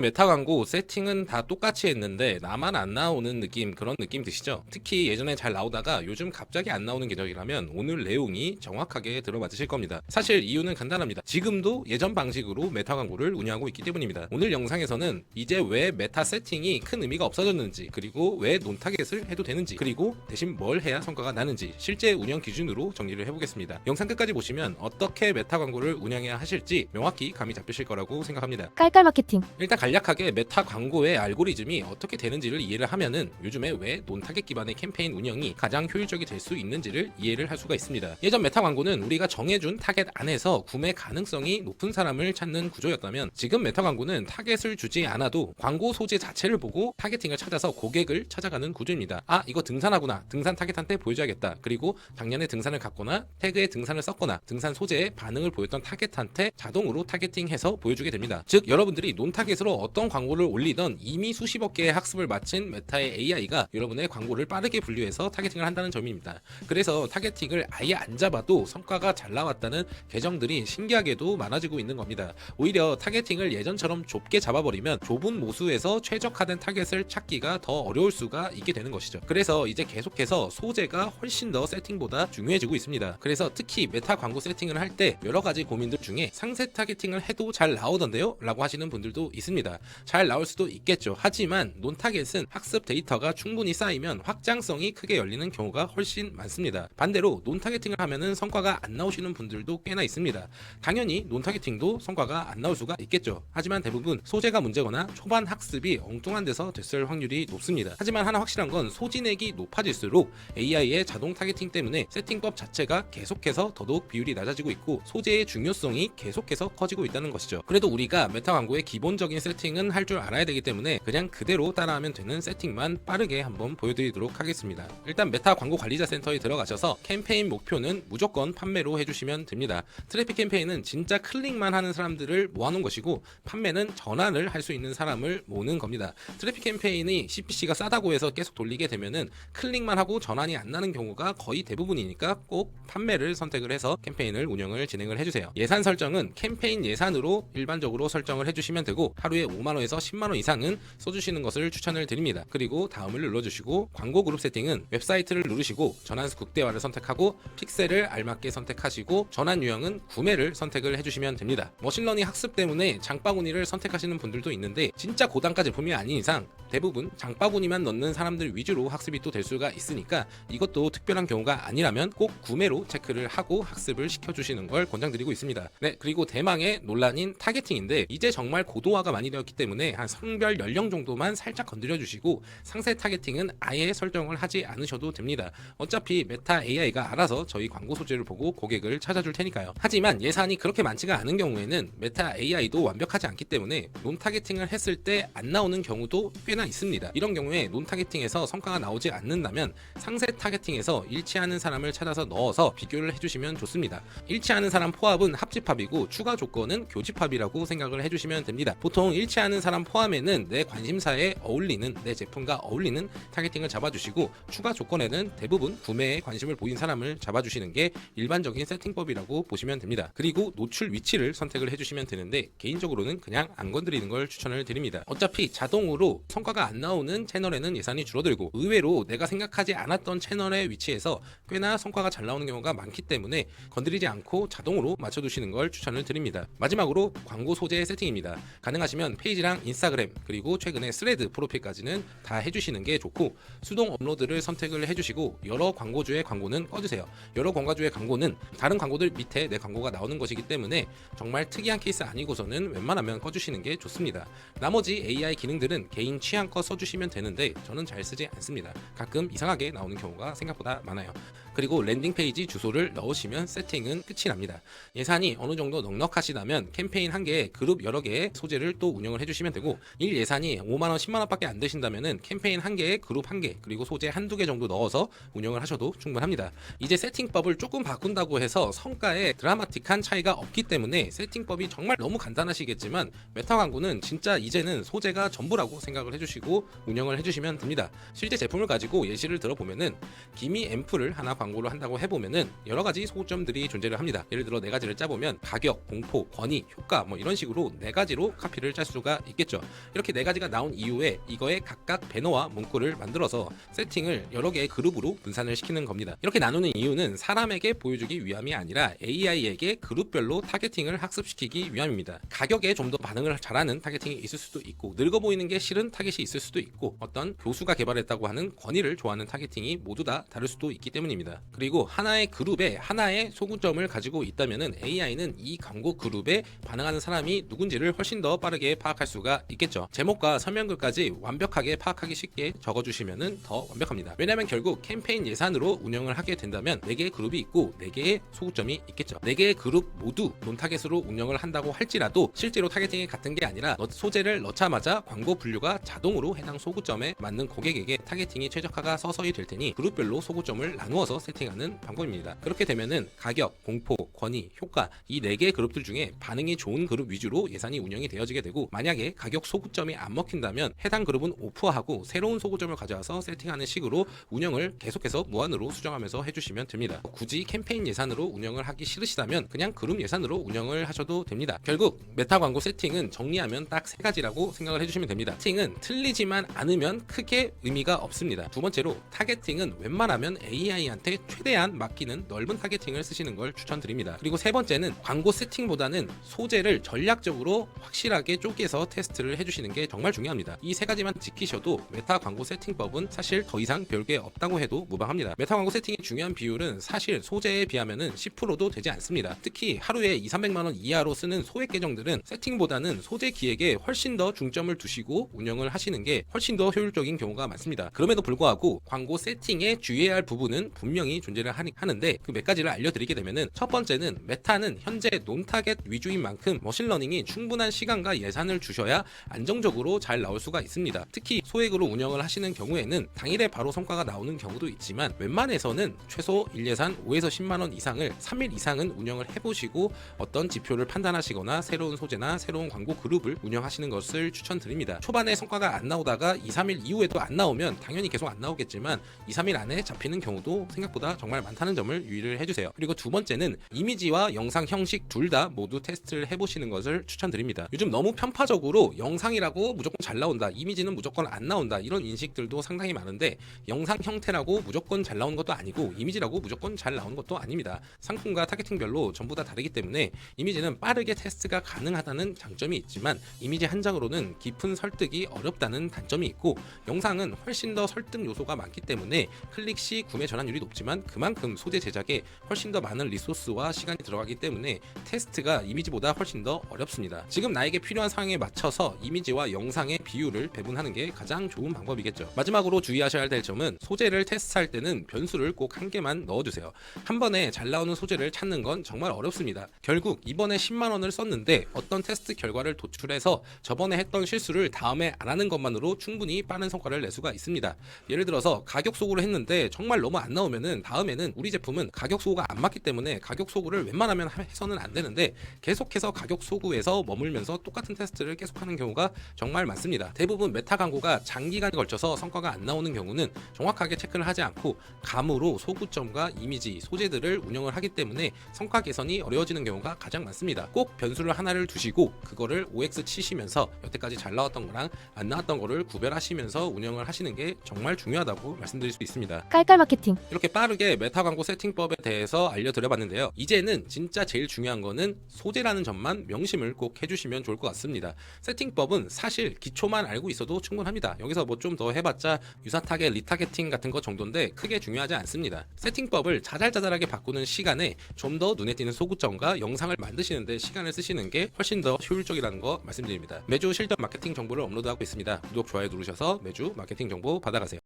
메타 광고 세팅은 다 똑같이 했는데 나만 안 나오는 느낌, 그런 느낌 드시죠? 특히 예전에 잘 나오다가 요즘 갑자기 안 나오는 계정이라면 오늘 내용이 정확하게 들어맞으실 겁니다. 사실 이유는 간단합니다. 지금도 예전 방식으로 메타 광고를 운영하고 있기 때문입니다. 오늘 영상에서는 이제 왜 메타 세팅이 큰 의미가 없어졌는지, 그리고 왜 논타겟을 해도 되는지, 그리고 대신 뭘 해야 성과가 나는지 실제 운영 기준으로 정리를 해보겠습니다. 영상 끝까지 보시면 어떻게 메타 광고를 운영해야 하실지 명확히 감이 잡히실 거라고 생각합니다. 깔깔 마케팅. 일단 간략하게 메타 광고의 알고리즘이 어떻게 되는지를 이해를 하면은 요즘에 왜 논타겟 기반의 캠페인 운영이 가장 효율적이 될 수 있는지를 이해를 할 수가 있습니다. 예전 메타 광고는 우리가 정해준 타겟 안에서 구매 가능성이 높은 사람을 찾는 구조였다면, 지금 메타 광고는 타겟을 주지 않아도 광고 소재 자체를 보고 타겟팅을 찾아서 고객을 찾아가는 구조입니다. 아, 이거 등산하구나, 등산 타겟한테 보여줘야겠다. 그리고 작년에 등산을 갔거나 태그에 등산을 썼거나 등산 소재에 반응을 보였던 타겟한테 자동으로 타겟팅해서 보여주게 됩니다. 즉 여러분들이 논타겟으로 어떤 광고를 올리던 이미 수십억 개의 학습을 마친 메타의 AI가 여러분의 광고를 빠르게 분류해서 타겟팅을 한다는 점입니다. 그래서 타겟팅을 아예 안 잡아도 성과가 잘 나왔다는 계정들이 신기하게도 많아지고 있는 겁니다. 오히려 타겟팅을 예전처럼 좁게 잡아버리면 좁은 모수에서 최적화된 타겟을 찾기가 더 어려울 수가 있게 되는 것이죠. 그래서 이제 계속해서 소재가 훨씬 더 세팅보다 중요해지고 있습니다. 그래서 특히 메타 광고 세팅을 할 때 여러 가지 고민들 중에 상세 타겟팅을 해도 잘 나오던데요? 라고 하시는 분들도 있습니다. 잘 나올 수도 있겠죠. 하지만 논타겟은 학습 데이터가 충분히 쌓이면 확장성이 크게 열리는 경우가 훨씬 많습니다. 반대로 논타겟팅을 하면은 성과가 안 나오시는 분들도 꽤나 있습니다. 당연히 논타겟팅도 성과가 안 나올 수가 있겠죠. 하지만 대부분 소재가 문제거나 초반 학습이 엉뚱한 데서 됐을 확률이 높습니다. 하지만 하나 확실한 건 소진액이 높아질수록 AI의 자동 타겟팅 때문에 세팅법 자체가 계속해서 더더욱 비율이 낮아지고 있고 소재의 중요성이 계속해서 커지고 있다는 것이죠. 그래도 우리가 메타 광고의 기본적인 세팅은 할 줄 알아야 되기 때문에 그냥 그대로 따라하면 되는 세팅만 빠르게 한번 보여드리도록 하겠습니다. 일단 메타 광고 관리자 센터에 들어가셔서 캠페인 목표는 무조건 판매로 해주시면 됩니다. 트래픽 캠페인은 진짜 클릭만 하는 사람들을 모아놓은 것이고, 판매는 전환을 할 수 있는 사람을 모으는 겁니다. 트래픽 캠페인이 CPC가 싸다고 해서 계속 돌리게 되면은 클릭만 하고 전환이 안 나는 경우가 거의 대부분이니까 꼭 판매를 선택을 해서 캠페인을 운영을 진행을 해주세요. 예산 설정은 캠페인 예산으로 일반적으로 설정을 해주시면 되고, 하루에 5만원에서 10만원 이상은 써주시는 것을 추천을 드립니다. 그리고 다음을 눌러주시고 광고 그룹 세팅은 웹사이트를 누르시고 전환수 극대화를 선택하고 픽셀을 알맞게 선택하시고 전환 유형은 구매를 선택을 해주시면 됩니다. 머신러닝 학습 때문에 장바구니를 선택하시는 분들도 있는데, 진짜 고단가 제품이 아닌 이상 대부분 장바구니만 넣는 사람들 위주로 학습이 또 될 수가 있으니까 이것도 특별한 경우가 아니라면 꼭 구매로 체크를 하고 학습을 시켜주시는 걸 권장드리고 있습니다. 네, 그리고 대망의 논란인 타겟팅인데, 이제 정말 고도화가 많이 되었기 때문에 한 성별 연령 정도만 살짝 건드려 주시고 상세 타겟팅은 아예 설정을 하지 않으셔도 됩니다. 어차피 메타 AI가 알아서 저희 광고 소재를 보고 고객을 찾아줄 테니까요. 하지만 예산이 그렇게 많지가 않은 경우에는 메타 AI도 완벽하지 않기 때문에 논 타겟팅을 했을 때 안 나오는 경우도 꽤나 있습니다. 이런 경우에 논 타겟팅에서 성과가 나오지 않는다면 상세 타겟팅에서 일치하는 사람을 찾아서 넣어서 비교를 해주시면 좋습니다. 일치하는 사람 포함은 합집합이고 추가 조건은 교집합이라고 생각을 해주시면 됩니다. 보통 일치하는 사람 포함에는 내 관심사에 어울리는, 내 제품과 어울리는 타겟팅을 잡아주시고, 추가 조건에는 대부분 구매에 관심을 보인 사람을 잡아주시는 게 일반적인 세팅법이라고 보시면 됩니다. 그리고 노출 위치를 선택을 해주시면 되는데, 개인적으로는 그냥 안 건드리는 걸 추천을 드립니다. 어차피 자동으로 성과가 안 나오는 채널에는 예산이 줄어들고, 의외로 내가 생각하지 않았던 채널의 위치에서 꽤나 성과가 잘 나오는 경우가 많기 때문에 건드리지 않고 자동으로 맞춰두시는 걸 추천을 드립니다. 마지막으로 광고 소재 세팅입니다. 가능하시면 페이지랑 인스타그램 그리고 최근에 스레드 프로필까지는 다 해주시는 게 좋고, 수동 업로드를 선택을 해주시고 여러 광고주의 광고는 꺼주세요. 여러 광고주의 광고는 다른 광고들 밑에 내 광고가 나오는 것이기 때문에 정말 특이한 케이스 아니고서는 웬만하면 꺼주시는 게 좋습니다. 나머지 AI 기능들은 개인 취향껏 써주시면 되는데 저는 잘 쓰지 않습니다. 가끔 이상하게 나오는 경우가 생각보다 많아요. 그리고 랜딩 페이지 주소를 넣으시면 세팅은 끝이 납니다. 예산이 어느 정도 넉넉하시다면 캠페인 한 개에 그룹 여러 개의 소재를 또 운영을 해주시면 되고, 일 예산이 5만원, 10만원밖에 안 되신다면 캠페인 한 개에 그룹 한 개 그리고 소재 한두 개 정도 넣어서 운영을 하셔도 충분합니다. 이제 세팅법을 조금 바꾼다고 해서 성과에 드라마틱한 차이가 없기 때문에 세팅법이 정말 너무 간단하시겠지만, 메타 광고는 진짜 이제는 소재가 전부라고 생각을 해주시고 운영을 해주시면 됩니다. 실제 제품을 가지고 예시를 들어보면은 기미 앰플을 하나 광고를 한다고 해보면은 여러 가지 소구점들이 존재를 합니다. 예를 들어 네 가지를 짜보면 가격, 공포, 권위, 효과 뭐 이런 식으로 네 가지로 카피를 짤 수가 있겠죠. 이렇게 네 가지가 나온 이후에 이거에 각각 배너와 문구를 만들어서 세팅을 여러 개의 그룹으로 분산을 시키는 겁니다. 이렇게 나누는 이유는 사람에게 보여주기 위함이 아니라 AI에게 그룹별로 타겟팅을 학습시키기 위함입니다. 가격에 좀 더 반응을 잘하는 타겟팅이 있을 수도 있고, 늙어 보이는 게 싫은 타겟이 있을 수도 있고, 어떤 교수가 개발했다고 하는 권위를 좋아하는 타겟팅이 모두 다 다를 수도 있기 때문입니다. 그리고 하나의 그룹에 하나의 소구점을 가지고 있다면은 AI는 이 광고 그룹에 반응하는 사람이 누군지를 훨씬 더 빠르게 파악할 수가 있겠죠. 제목과 설명글까지 완벽하게 파악하기 쉽게 적어주시면은 더 완벽합니다. 왜냐하면 결국 캠페인 예산으로 운영을 하게 된다면 4개의 그룹이 있고 4개의 소구점이 있겠죠. 4개의 그룹 모두 논타겟으로 운영을 한다고 할지라도 실제로 타겟팅이 같은 게 아니라 소재를 넣자마자 광고 분류가 자동으로 해당 소구점에 맞는 고객에게 타겟팅이 최적화가 서서히 될 테니 그룹별로 소구점을 나누어서 세팅하는 방법입니다. 그렇게 되면은 가격, 공포, 권위, 효과 이 4개의 그룹들 중에 반응이 좋은 그룹 위주로 예산이 운영이 되어지게 되고, 만약에 가격 소구점이 안 먹힌다면 해당 그룹은 오프하고 새로운 소구점을 가져와서 세팅하는 식으로 운영을 계속해서 무한으로 수정하면서 해주시면 됩니다. 굳이 캠페인 예산으로 운영을 하기 싫으시다면 그냥 그룹 예산으로 운영을 하셔도 됩니다. 결국 메타 광고 세팅은 정리하면 딱 3가지라고 생각을 해주시면 됩니다. 세팅은 틀리지만 않으면 크게 의미가 없습니다. 두 번째로 타겟팅은 웬만하면 AI한테 최대한 맡기는 넓은 타겟팅을 쓰시는 걸 추천드립니다. 그리고 세 번째는 광고 세팅보다는 소재를 전략적으로 확실하게 쪼개서 테스트를 해주시는 게 정말 중요합니다. 이 3가지만 지키셔도 메타 광고 세팅법은 사실 더 이상 별게 없다고 해도 무방합니다. 메타 광고 세팅의 중요한 비율은 사실 소재에 비하면은 10%도 되지 않습니다. 특히 하루에 200~300만 원 이하로 쓰는 소액 계정들은 세팅보다는 소재 기획에 훨씬 더 중점을 두시고 운영을 하시는 게 훨씬 더 효율적인 경우가 많습니다. 그럼에도 불구하고 광고 세팅에 주의해야 할 부분은 분명히 존재를 하는데 그 몇 가지를 알려드리게 되면은, 첫 번째는 메타는 현재 논타겟 위주인 만큼 머신러닝이 충분한 시간과 예산을 주셔야 안정적으로 잘 나올 수가 있습니다. 특히 소액으로 운영을 하시는 경우에는 당일에 바로 성과가 나오는 경우도 있지만 웬만해서는 최소 1예산 5에서 10만 원 이상을 3일 이상은 운영을 해보시고 어떤 지표를 판단하시거나 새로운 소재나 새로운 광고 그룹을 운영하시는 것을 추천드립니다. 초반에 성과가 안 나오다가 2~3일 이후에도 안 나오면 당연히 계속 안 나오겠지만 2~3일 안에 잡히는 경우도 생각보다 정말 많다는 점을 유의를 해주세요. 그리고 두 번째는 이미지와 영상 형식 둘 다 모두 테스트를 해보시는 것을 추천드립니다. 요즘 너무 편파적으로 영상이라고 무조건 잘 나온다, 이미지는 무조건 안 나온다, 이런 인식들도 상당히 많은데, 영상 형태라고 무조건 잘 나오는 것도 아니고 이미지라고 무조건 잘 나오는 것도 아닙니다. 상품과 타겟팅별로 전부 다 다르기 때문에 이미지는 빠르게 테스트가 가능하다는 장점이 있지만 이미지 한 장으로는 깊은 설득이 어렵다는 단점이 있고, 영상은 훨씬 더 설득 요소가 많기 때문에 클릭 시 구매 전환율이 높지만 그만큼 소재 제작에 훨씬 더 많은 리소스와 시간이 들어가기 때문에 테스트가 이미지보다 훨씬 더 어렵습니다. 지금 나에게 필요한 상황에 맞춰서 이미지와 영상의 비율을 배분하는 게 가장 좋은 방법이겠죠. 마지막으로 주의하셔야 될 점은, 소재를 테스트할 때는 변수를 꼭 한 개만 넣어주세요. 한 번에 잘 나오는 소재를 찾는 건 정말 어렵습니다. 결국 이번에 10만 원을 썼는데 어떤 테스트 결과를 도출해서 저번에 했던 실수를 다음에 안 하는 것만으로 충분히 빠른 성과를 낼 수가 있습니다. 예를 들어서 가격 소구를 했는데 정말 너무 안 나오면은 다음에는 우리 제품은 가격 소구가 안 맞기 때문에 가격 소구를 웬만하면 해서는 안 되는데 계속해서 가격 소구에서 머물면서 똑같은 테스트를 계속하는 경우가 정말 많습니다. 대부분 메타 광고가 장기간에 걸쳐서 성과가 안 나오는 경우는 정확하게 체크를 하지 않고 감으로 소구점과 이미지, 소재들을 운영을 하기 때문에 성과 개선이 어려워지는 경우가 가장 많습니다. 꼭 변수를 하나를 두시고 그거를 OX 치시면서 여태까지 잘 나왔던 거랑 안 나왔던 거를 구별하시면서 운영을 하시는 게 정말 중요하다고 말씀드릴 수 있습니다. 깔깔 마케팅. 이렇게 빠르게 메타 광고 세팅법에 대해서 알려드려봤는데요. 이제는 진짜 제일 중요한 거는 소재라는 점만 명심을 꼭 해주시면 좋을 것 같습니다. 세팅법은 사실 기초만 알고 있어도 충분합니다. 여기서 뭐 좀 더 해봤자 유사 타겟, 리타겟팅 같은 것 정도인데 크게 중요하지 않습니다. 세팅법을 자잘자잘하게 바꾸는 시간에 좀 더 눈에 띄는 소구점과 영상을 만드시는데 시간을 쓰시는 게 훨씬 더 효율적이라는 거 말씀드립니다. 매주 실전 마케팅 정보를 업로드하고 있습니다. 구독, 좋아요 누르셔서 매주 마케팅 정보 받아가세요.